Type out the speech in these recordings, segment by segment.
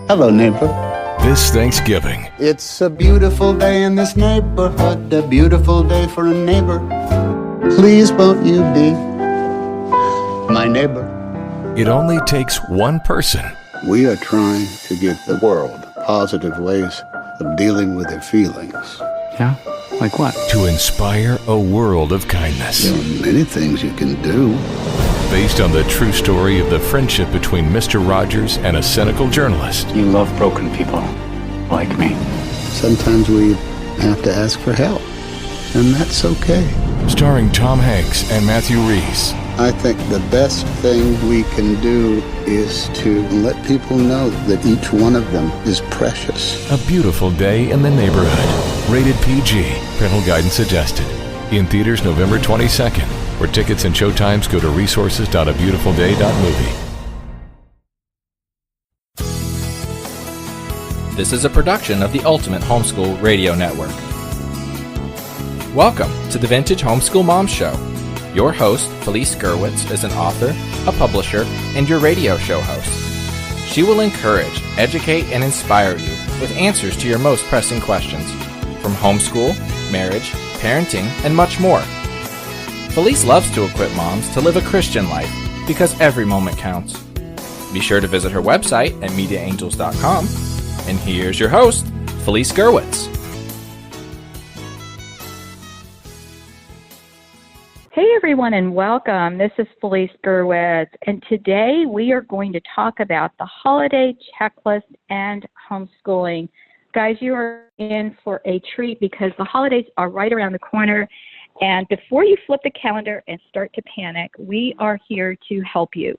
Hello, neighbor. This Thanksgiving, It's a beautiful day in this neighborhood, a beautiful day for a neighbor. Please won't you be my neighbor? it only takes one person We are trying to give the world positive ways of dealing with their feelings. Yeah? Like what? to inspire a world of kindness. There are many things you can do. Based on the true story of the friendship between Mr. Rogers and a cynical journalist. You love broken people like me. Sometimes we have to ask for help, and that's okay. Starring Tom Hanks and Matthew Reese. I think the best thing we can do is to let people know that each one of them is precious. A beautiful day in the neighborhood. Rated PG. Parental guidance suggested. In theaters November 22nd. For tickets and showtimes, go to resources.abeautifulday.movie. This is a production of the Ultimate Homeschool Radio Network. Welcome to the Vintage Homeschool Mom Show. Your host, Felice Gerwitz, is an author, a publisher, and your radio show host. She will encourage, educate, and inspire you with answers to your most pressing questions from homeschool, marriage, parenting, and much more. Felice loves to equip moms to live a Christian life because every moment counts. Be sure to visit her website at mediaangels.com. And here's your host, Felice Gerwitz. Hey everyone and welcome. This is Felice Gerwitz, and today we are going to talk about the holiday checklist and homeschooling. Guys, you are in for a treat because the holidays are right around the corner, and before you flip the calendar and start to panic, we are here to help you.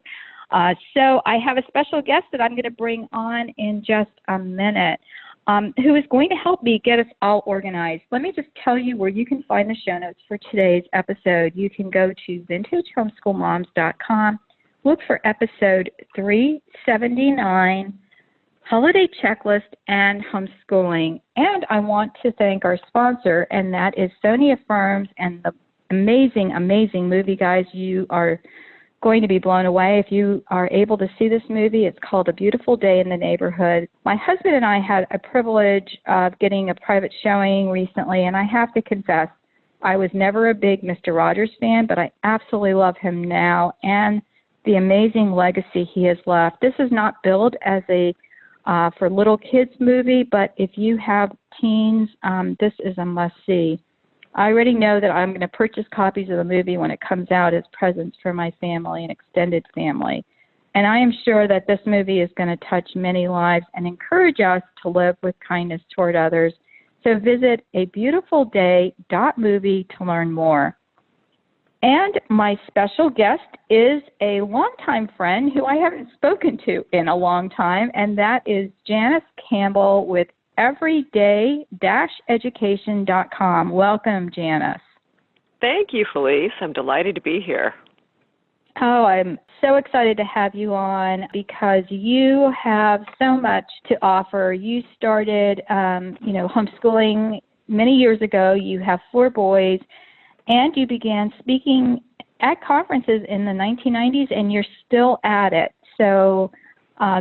So I have a special guest that I'm going to bring on in just a minute, who is going to help me get us all organized. Let me just tell you where you can find the show notes for today's episode. You can go to vintagehomeschoolmoms.com, look for episode 379, Holiday Checklist and Homeschooling. And I want to thank our sponsor, and that is Sony Affirms and the amazing, amazing movie, guys. You are going to be blown away if you are able to see this movie. It's called A Beautiful Day in the Neighborhood. My husband and I had a privilege of getting a private showing recently, and I have to confess, I was never a big Mr. Rogers fan, but I absolutely love him now and the amazing legacy he has left. This is not billed as a for little kids movie, but if you have teens, this is a must-see. I already know that I'm going to purchase copies of the movie when it comes out as presents for my family and extended family. And I am sure that this movie is going to touch many lives and encourage us to live with kindness toward others. So visit abeautifulday.movie to learn more. And my special guest is a longtime friend who I haven't spoken to in a long time, and that is Janice Campbell with everyday-education.com. Welcome, Janice. Thank you, Felice. I'm delighted to be here. Oh, I'm so excited to have you on because you have so much to offer. You started, homeschooling many years ago. You have 4 boys, and you began speaking at conferences in the 1990s, and you're still at it. So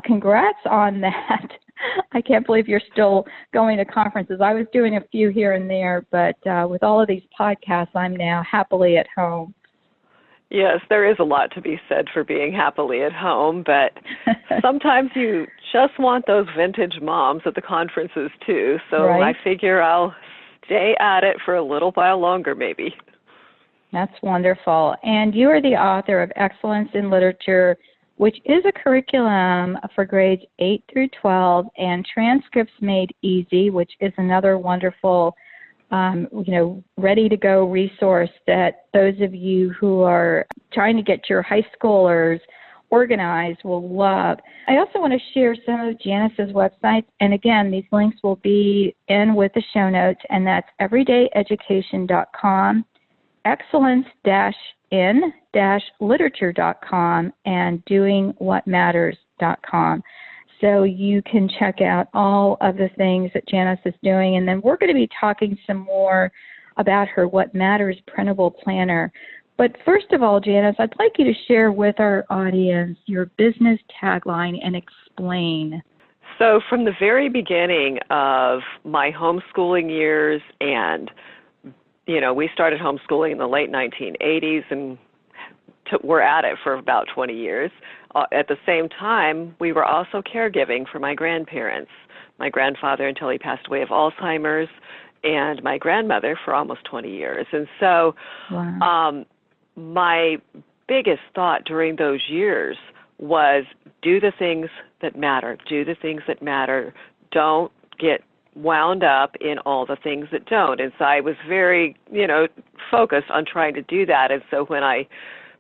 congrats on that. I can't believe you're still going to conferences. I was doing a few here and there, but with all of these podcasts, I'm now happily at home. Yes, there is a lot to be said for being happily at home, but sometimes you just want those vintage moms at the conferences too. So right. I figure I'll stay at it for a little while longer maybe. That's wonderful. And you are the author of Excellence in Literature, which is a curriculum for grades 8 through 12, and Transcripts Made Easy, which is another wonderful, ready-to-go resource that those of you who are trying to get your high schoolers organized will love. I also want to share some of Janice's websites, and again, these links will be in with the show notes, and that's everydayeducation.com, excellence-in-literature.com, and doingwhatmatters.com. So you can check out all of the things that Janice is doing. And then we're going to be talking some more about her What Matters printable planner. But first of all, Janice, I'd like you to share with our audience your business tagline and explain. So from the very beginning of my homeschooling years, and, we started homeschooling in the late 1980s and we're at it for about 20 years. At the same time, we were also caregiving for my grandparents, my grandfather until he passed away of Alzheimer's, and my grandmother for almost 20 years. And so my biggest thought during those years was do the things that matter. Do the things that matter. Don't get wound up in all the things that don't. And so I was very, focused on trying to do that. And so when I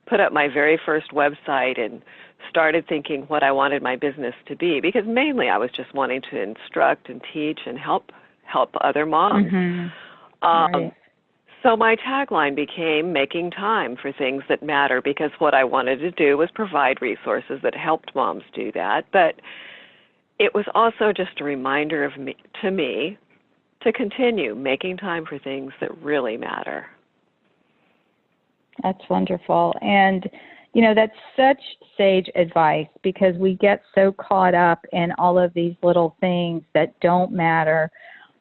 put up my very first website and started thinking what I wanted my business to be, because mainly I was just wanting to instruct and teach and help other moms. Right. So my tagline became making time for things that matter, because what I wanted to do was provide resources that helped moms do that. But it was also just a reminder to me to continue making time for things that really matter. That's wonderful. And, that's such sage advice, because we get so caught up in all of these little things that don't matter.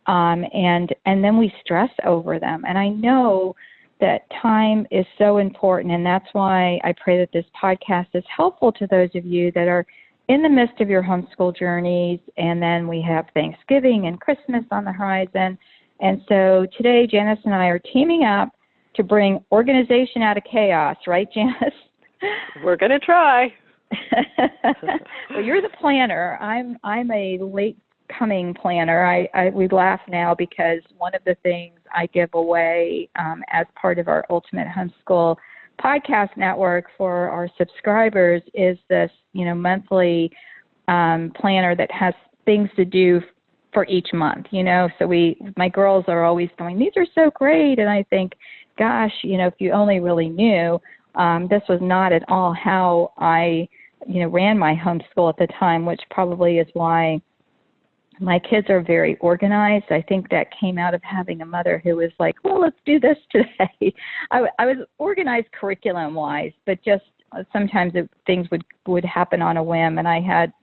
And then we stress over them. And I know that time is so important, and that's why I pray that this podcast is helpful to those of you that are in the midst of your homeschool journeys. And then we have Thanksgiving and Christmas on the horizon. And so today, Janice and I are teaming up to bring organization out of chaos, right, Janice? We're going to try. Well, you're the planner. I'm a late coming planner. We laugh now because one of the things I give away as part of our Ultimate Homeschool podcast network for our subscribers is this, monthly planner that has things to do for each month. So my girls are always going, these are so great, and I think, gosh, if you only really knew, this was not at all how I, ran my homeschool at the time, which probably is why my kids are very organized. I think that came out of having a mother who was like, well, let's do this today. I was organized curriculum-wise, but just sometimes things would happen on a whim. And I had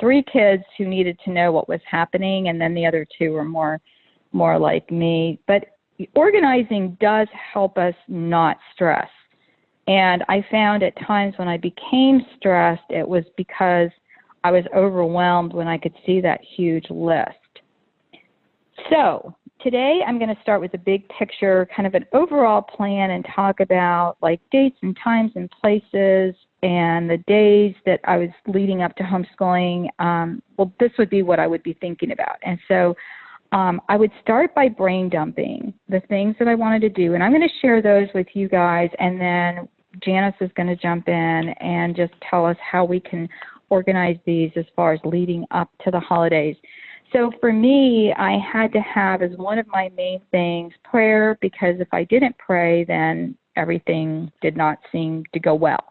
3 kids who needed to know what was happening, and then the other 2 were more like me. But organizing does help us not stress. And I found at times when I became stressed, it was because I was overwhelmed when I could see that huge list. So today I'm going to start with a big picture, kind of an overall plan, and talk about like dates and times and places and the days that I was leading up to homeschooling. This would be what I would be thinking about. And so I would start by brain dumping the things that I wanted to do, and I'm going to share those with you guys, and then Janice is going to jump in and just tell us how we can organize these as far as leading up to the holidays. So for me, I had to have as one of my main things prayer, because if I didn't pray, then everything did not seem to go well.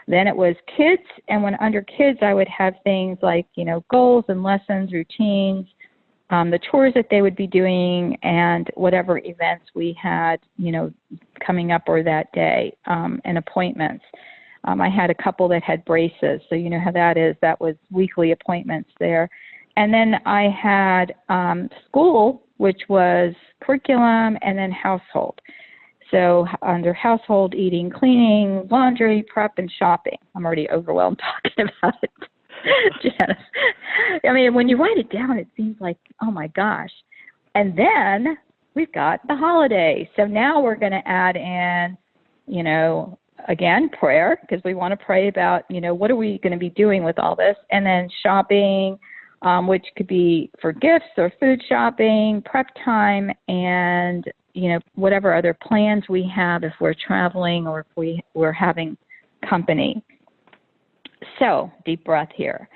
Then it was kids, and when under kids, I would have things like, goals and lessons, routines, the chores that they would be doing, and whatever events we had, coming up or that day, and appointments. I had a couple that had braces, so you know how that is. That was weekly appointments there. And then I had school, which was curriculum, and then household. So under household, eating, cleaning, laundry, prep, and shopping. I'm already overwhelmed talking about it, Janice. I mean, when you write it down, it seems like, oh my gosh. And then we've got the holiday. So now we're going to add in, again, prayer, because we want to pray about, what are we going to be doing with all this? And then shopping, which could be for gifts or food shopping, prep time, and, whatever other plans we have if we're traveling or if we're having company. So, deep breath here.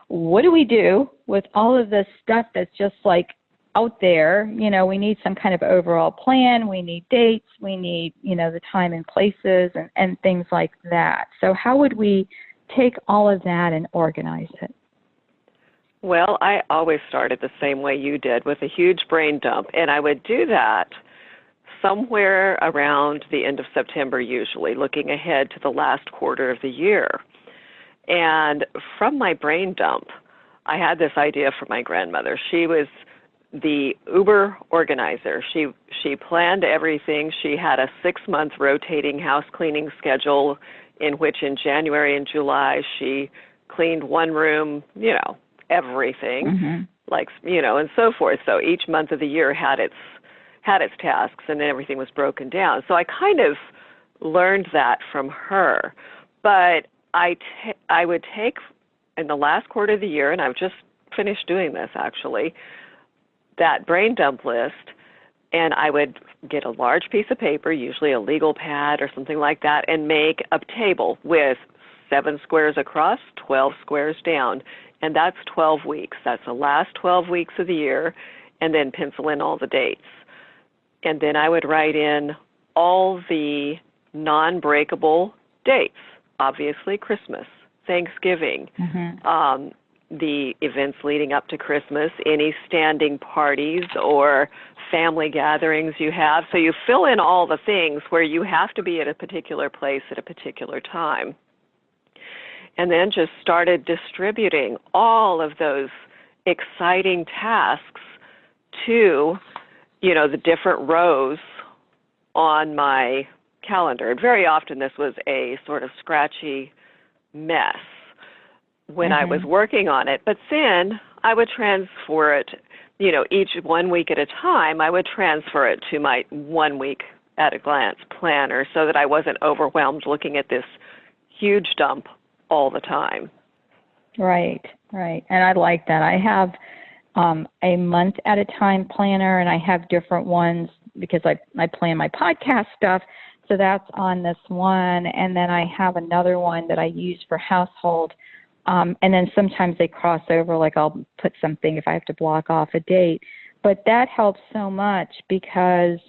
What do we do with all of this stuff that's just like out there? We need some kind of overall plan. We need dates. We need, the time and places and things like that. So how would we take all of that and organize it? Well, I always started the same way you did, with a huge brain dump. And I would do that somewhere around the end of September, usually, looking ahead to the last quarter of the year. And from my brain dump, I had this idea for my grandmother. She was the Uber organizer. She planned everything. She had a 6-month rotating house cleaning schedule in which in January and July she cleaned one room, everything, and so forth. So each month of the year had its tasks, and then everything was broken down. So I kind of learned that from her. But I would take, in the last quarter of the year, and I've just finished doing this actually, that brain dump list, and I would get a large piece of paper, usually a legal pad or something like that, and make a table with 7 squares across, 12 squares down, and that's 12 weeks. That's the last 12 weeks of the year, and then pencil in all the dates. And then I would write in all the non-breakable dates, obviously Christmas, Thanksgiving, the events leading up to Christmas, any standing parties or family gatherings you have. So you fill in all the things where you have to be at a particular place at a particular time. And then just started distributing all of those exciting tasks to, the different rows on my calendar. And very often this was a sort of scratchy mess when I was working on it. But then I would transfer it, each 1 week at a time, I would transfer it to my 1 week at a glance planner so that I wasn't overwhelmed looking at this huge dump all the time. Right. And I like that. I have a month at a time planner, and I have different ones because I plan my podcast stuff. So that's on this one. And then I have another one that I use for household. And then sometimes they cross over, like I'll put something if I have to block off a date. But that helps so much because,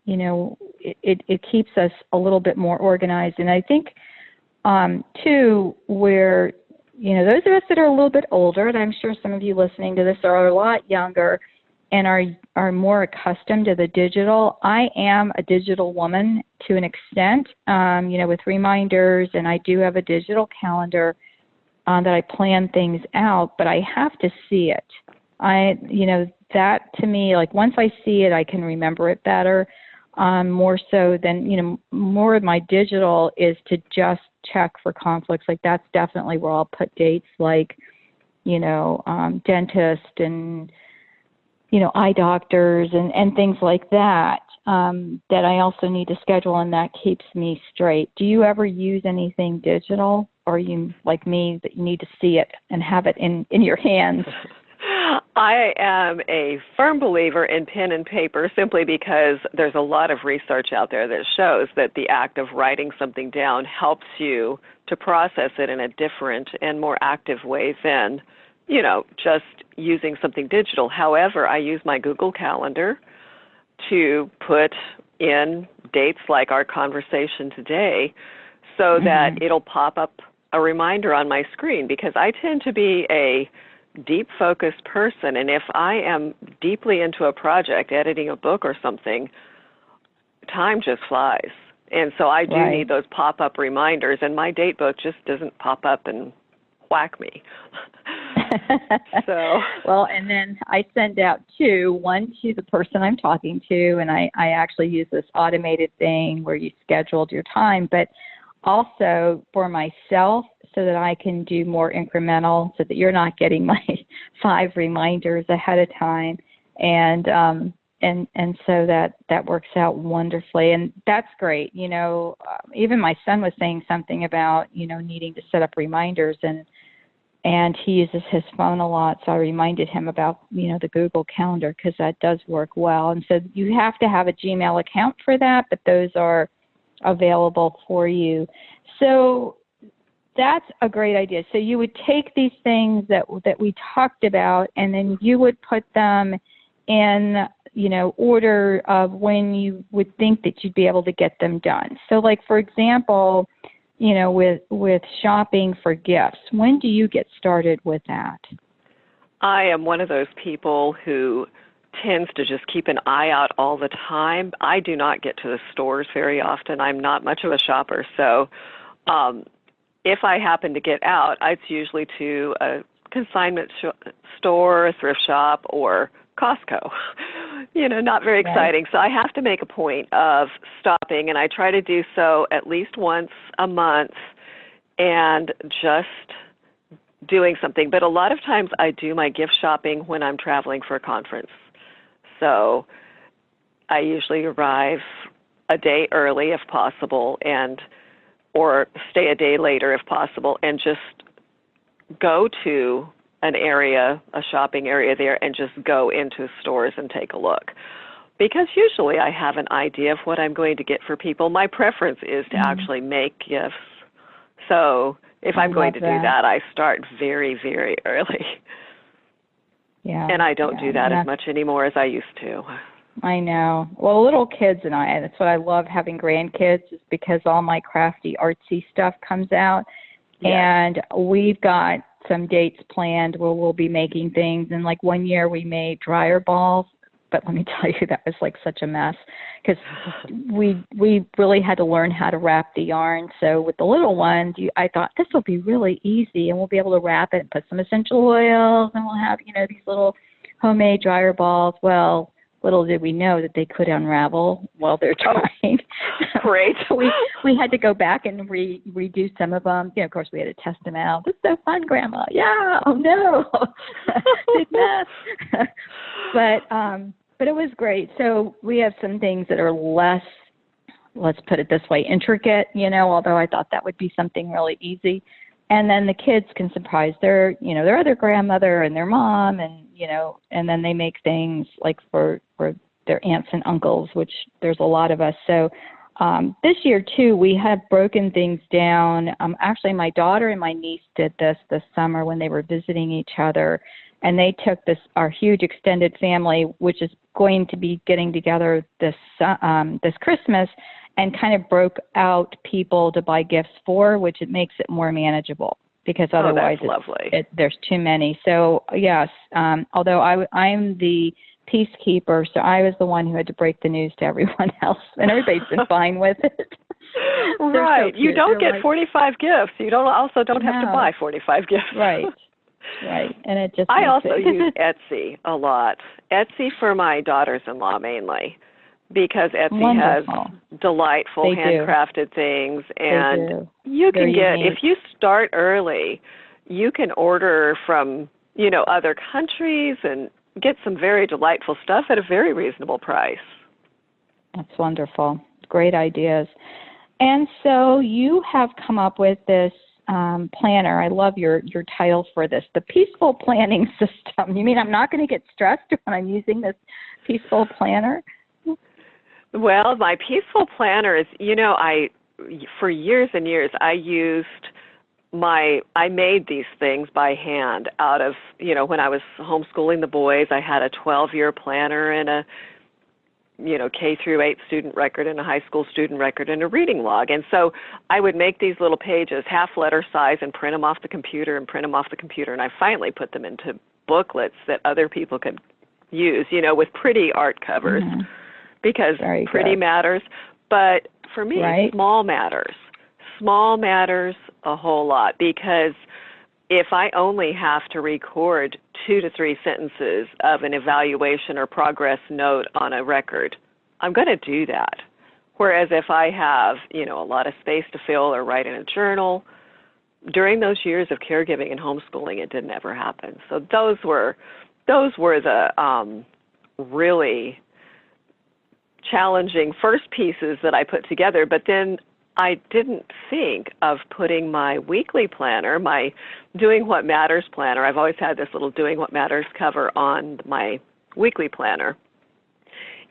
it keeps us a little bit more organized. And I think, too, where, those of us that are a little bit older, and I'm sure some of you listening to this are a lot younger and are more accustomed to the digital. I am a digital woman to an extent, with reminders, and I do have a digital calendar that I plan things out, but I have to see it. That to me, like once I see it, I can remember it better. More so than, more of my digital is to just check for conflicts. Like that's definitely where I'll put dates like, dentist and, eye doctors and things like that, that I also need to schedule, and that keeps me straight. Do you ever use anything digital? Or are you like me that you need to see it and have it in your hands? I am a firm believer in pen and paper simply because there's a lot of research out there that shows that the act of writing something down helps you to process it in a different and more active way than, just using something digital. However, I use my Google Calendar to put in dates like our conversation today so that it'll pop up a reminder on my screen, because I tend to be a deep focused person, and if I am deeply into a project, editing a book or something, time just flies. And so I do need those pop-up reminders, and my date book just doesn't pop up and whack me. So well, and then I send out one to the person I'm talking to, and I actually use this automated thing where you scheduled your time, but also for myself so that I can do more incremental so that you're not getting my 5 reminders ahead of time. And so that works out wonderfully. And that's great. Even my son was saying something about, needing to set up reminders, and he uses his phone a lot. So I reminded him about, the Google Calendar, because that does work well. And so you have to have a Gmail account for that, but those are available for you. So that's a great idea. So you would take these things that we talked about, and then you would put them in, order of when you would think that you'd be able to get them done. So like, for example, with shopping for gifts, when do you get started with that? I am one of those people who tends to just keep an eye out all the time. I do not get to the stores very often. I'm not much of a shopper. So if I happen to get out, it's usually to a consignment store, thrift shop, or Costco. Not very exciting. So I have to make a point of stopping, and I try to do so at least once a month and just doing something. But a lot of times I do my gift shopping when I'm traveling for a conference. So I usually arrive a day early if possible, or stay a day later if possible, and just go to an area, a shopping area there, and just go into stores and take a look. Because usually I have an idea of what I'm going to get for people. My preference is to actually make gifts. So if I'm going to do that, I start very, very early. Yeah. And I don't do that as much anymore as I used to. I know. Well, little kids and that's what I love having grandkids, is because all my crafty, artsy stuff comes out. Yes. And we've got some dates planned where we'll be making things. And like one year we made dryer balls, but let me tell you, that was like such a mess because we really had to learn how to wrap the yarn. So with the little ones, I thought this will be really easy, and we'll be able to wrap it and put some essential oils, and we'll have, these little homemade dryer balls. Well, little did we know that they could unravel while they're drying. Great. So we had to go back and redo some of them. Of course, we had to test them out. This is so fun, Grandma. Yeah. Oh no. Big mess. But it was great. So we have some things that are less, let's put it this way, intricate. Although I thought that would be something really easy. And then the kids can surprise their other grandmother and their mom, and then they make things like for their aunts and uncles, which there's a lot of us. So this year, too, we have broken things down. Actually, my daughter and my niece did this summer when they were visiting each other, and they took our huge extended family, which is going to be getting together this Christmas, and kind of broke out people to buy gifts for, which it makes it more manageable, because otherwise there's too many. So yes, although I'm the peacekeeper, so I was the one who had to break the news to everyone else, and everybody's been fine with it. Right. So you don't get 45 gifts. You don't have to buy 45 gifts. Right. And it just I also use Etsy a lot. Etsy for my daughters-in-law mainly, because Etsy has delightful handcrafted things, and you can get, if you start early, you can order from, other countries and get some very delightful stuff at a very reasonable price. That's wonderful. Great ideas. And so you have come up with this planner. I love your title for this, the Peaceful Planning System. You mean I'm not going to get stressed when I'm using this Peaceful Planner? Well, my Peaceful Planner is, for years and years, I made these things by hand out of, when I was homeschooling the boys, I had a 12-year planner and a, K through 8 student record and a high school student record and a reading log. And so I would make these little pages, half letter size, and print them off the computer. And I finally put them into booklets that other people could use, with pretty art covers. Mm-hmm. Because pretty matters, but for me, small matters. Small matters a whole lot, because if I only have to record 2 to 3 sentences of an evaluation or progress note on a record, I'm going to do that. Whereas if I have, a lot of space to fill or write in a journal, during those years of caregiving and homeschooling, it didn't ever happen. So those were the really challenging first pieces that I put together, but then I didn't think of putting my weekly planner, my Doing What Matters planner. I've always had this little Doing What Matters cover on my weekly planner.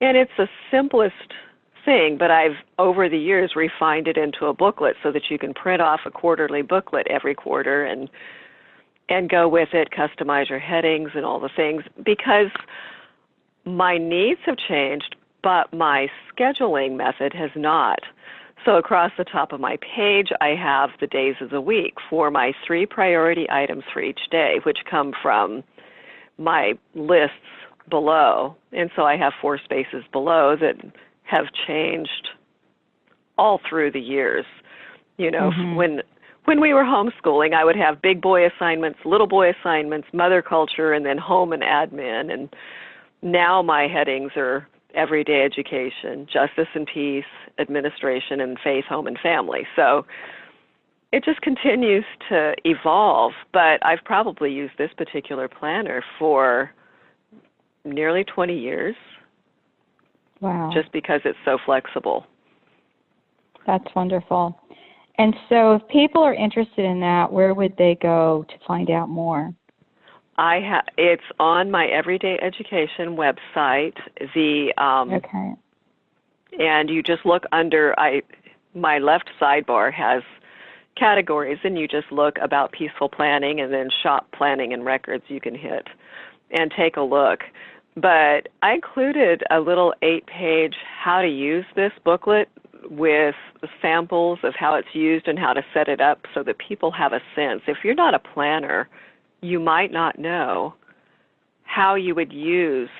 And it's the simplest thing, but I've, over the years, refined it into a booklet so that you can print off a quarterly booklet every quarter and go with it, customize your headings and all the things, because my needs have changed, but my scheduling method has not. So across the top of my page, I have the days of the week for my 3 priority items for each day, which come from my lists below. And so I have 4 spaces below that have changed all through the years. When when we were homeschooling, I would have big boy assignments, little boy assignments, mother culture, and then home and admin. And now my headings are everyday education, justice and peace, administration, and faith, home, and family. So it just continues to evolve. But I've probably used this particular planner for nearly 20 years. Wow. Just because it's so flexible. That's wonderful. And so if people are interested in that, where would they go to find out more? It's on my Everyday Education website. Okay. And you just look under, my left sidebar has categories, and you just look about peaceful planning and then shop planning and records you can hit and take a look. But I included a little 8-page how to use this booklet with samples of how it's used and how to set it up so that people have a sense. If you're not a planner, you might not know how you would use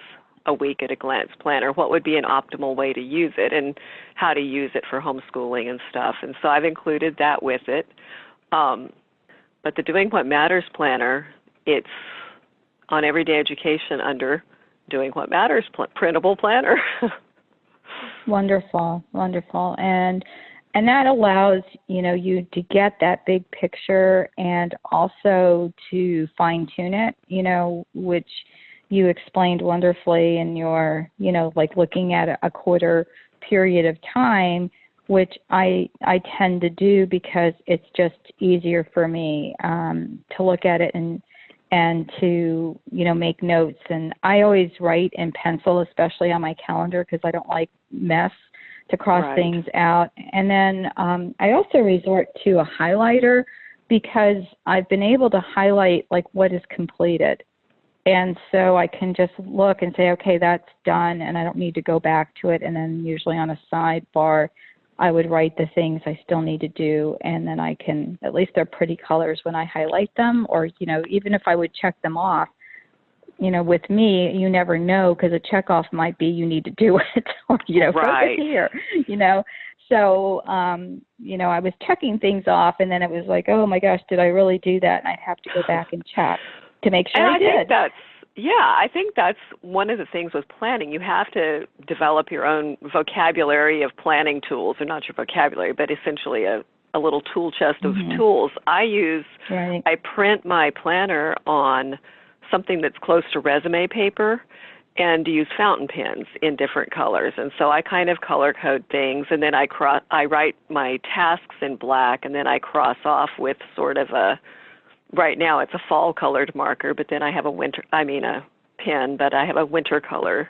a week at a glance planner, what would be an optimal way to use it, and how to use it for homeschooling and stuff. And so I've included that with it. But the Doing What Matters planner, it's on Everyday Education under Doing What Matters printable planner. Wonderful, wonderful. And that allows, you to get that big picture and also to fine tune it, which you explained wonderfully in your, like looking at a quarter period of time, which I tend to do because it's just easier for me to look at it and to, make notes. And I always write in pencil, especially on my calendar, because I don't like mess to cross things out. And then I also resort to a highlighter because I've been able to highlight like what is completed. And so I can just look and say, okay, that's done, and I don't need to go back to it. And then usually on a sidebar, I would write the things I still need to do, and then I can, at least they're pretty colors when I highlight them, or, even if I would check them off, with me, you never know, because a check off might be you need to do it, or, focus here, So, I was checking things off, and then it was like, oh my gosh, did I really do that? And I'd have to go back and check to make sure I did. I think that's one of the things with planning. You have to develop your own vocabulary of planning tools, or not your vocabulary, but essentially a little tool chest of tools. I print my planner on something that's close to resume paper and use fountain pens in different colors. And so I kind of color code things, and then I write my tasks in black, and then I cross off with sort of right now it's a fall colored marker, but then I have a pen, but I have a winter color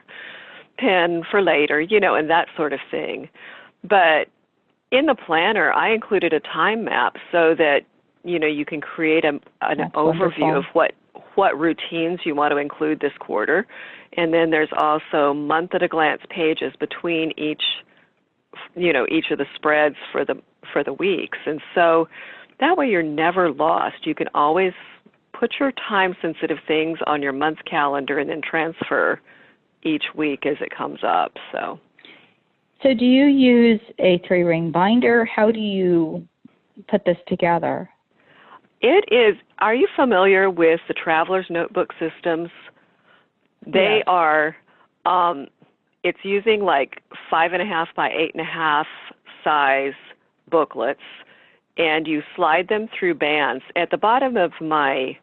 pen for later, and that sort of thing. But in the planner, I included a time map so that, you can create an overview of what routines you want to include this quarter. And then there's also month at a glance pages between each of the spreads for the weeks. And so that way you're never lost. You can always put your time-sensitive things on your month calendar and then transfer each week as it comes up. So do you use a 3-ring binder? How do you put this together? It is. Are you familiar with the Traveler's Notebook systems? They are, it's using like 5.5 by 8.5 size booklets, and you slide them through bands. At the bottom of my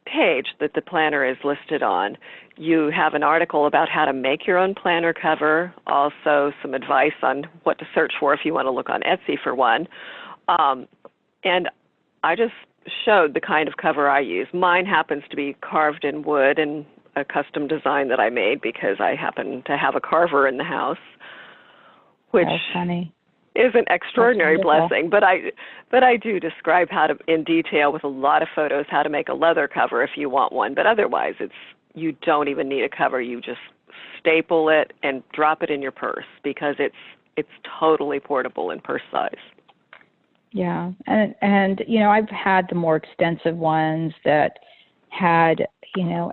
page that the planner is listed on, you have an article about how to make your own planner cover, also some advice on what to search for if you want to look on Etsy for one. And I just showed the kind of cover I use. Mine happens to be carved in wood and a custom design that I made because I happen to have a carver in the house, which is an extraordinary blessing. But I do describe how to, in detail with a lot of photos, how to make a leather cover if you want one. But otherwise, you don't even need a cover. You just staple it and drop it in your purse because it's totally portable in purse size. Yeah, and I've had the more extensive ones that had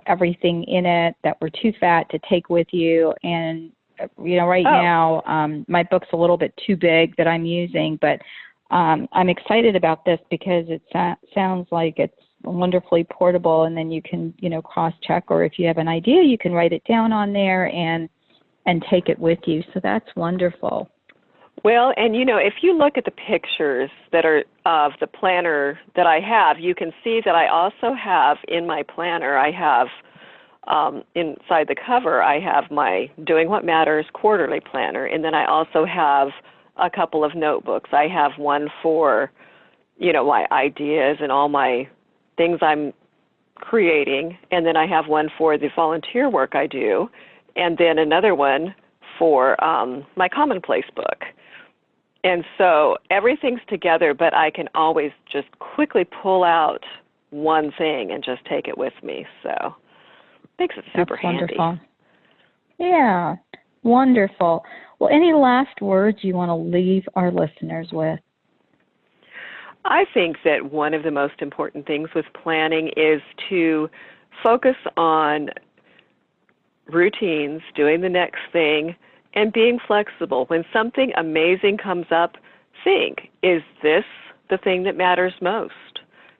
everything in it that were too fat to take with you. And now my book's a little bit too big that I'm using, but I'm excited about this because it sounds like it's wonderfully portable, and then you can, cross-check, or if you have an idea, you can write it down on there and take it with you. So that's wonderful. Well, and if you look at the pictures that are of the planner that I have, you can see that I also have in my planner, I have inside the cover, I have my Doing What Matters quarterly planner, and then I also have a couple of notebooks. I have one for, my ideas and all my things I'm creating, and then I have one for the volunteer work I do, and then another one for my commonplace book. And so everything's together, but I can always just quickly pull out one thing and just take it with me. So it makes it super handy. Wonderful. Yeah, wonderful. Well, any last words you want to leave our listeners with? I think that one of the most important things with planning is to focus on routines, doing the next thing, and being flexible. When something amazing comes up, think, is this the thing that matters most?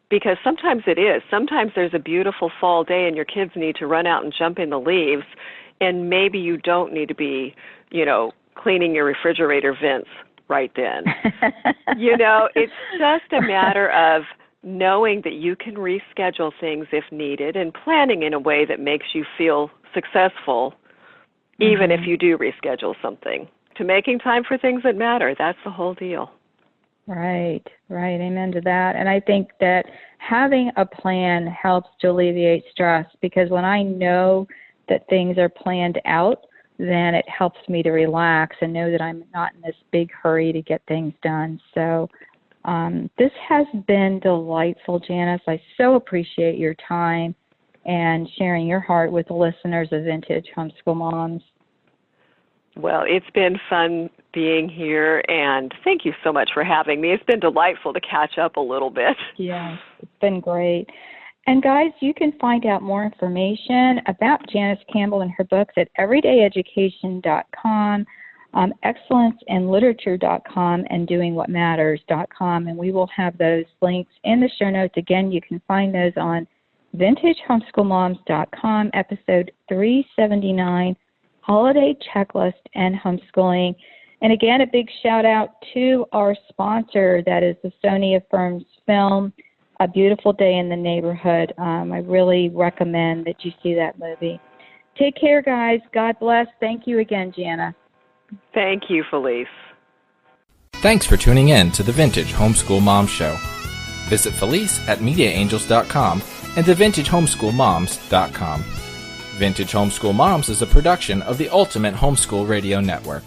Because sometimes it is. Sometimes there's a beautiful fall day and your kids need to run out and jump in the leaves, and maybe you don't need to be, cleaning your refrigerator vents right then. It's just a matter of knowing that you can reschedule things if needed and planning in a way that makes you feel successful, even if you do reschedule something. To making time for things that matter, that's the whole deal. Right. Amen to that. And I think that having a plan helps to alleviate stress, because when I know that things are planned out, then it helps me to relax and know that I'm not in this big hurry to get things done. So this has been delightful, Janice. I so appreciate your time and sharing your heart with the listeners of Vintage Homeschool Moms. Well, it's been fun being here, and thank you so much for having me. It's been delightful to catch up a little bit. Yeah, it's been great. And guys, you can find out more information about Janice Campbell and her books at everydayeducation.com, excellenceinliterature.com, and doingwhatmatters.com. And we will have those links in the show notes. Again, you can find those on vintagehomeschoolmoms.com, episode 379, Holiday Checklist and Homeschooling. And again, a big shout out to our sponsor, that is the Sony Affirms film, A Beautiful Day in the Neighborhood. I really recommend that you see that movie. Take care, guys. God bless. Thank you again, Jana. Thank you, Felice. Thanks for tuning in to the Vintage Homeschool Mom Show. Visit Felice at MediaAngels.com and TheVintageHomeschoolMoms.com. Vintage Homeschool Moms is a production of the Ultimate Homeschool Radio Network.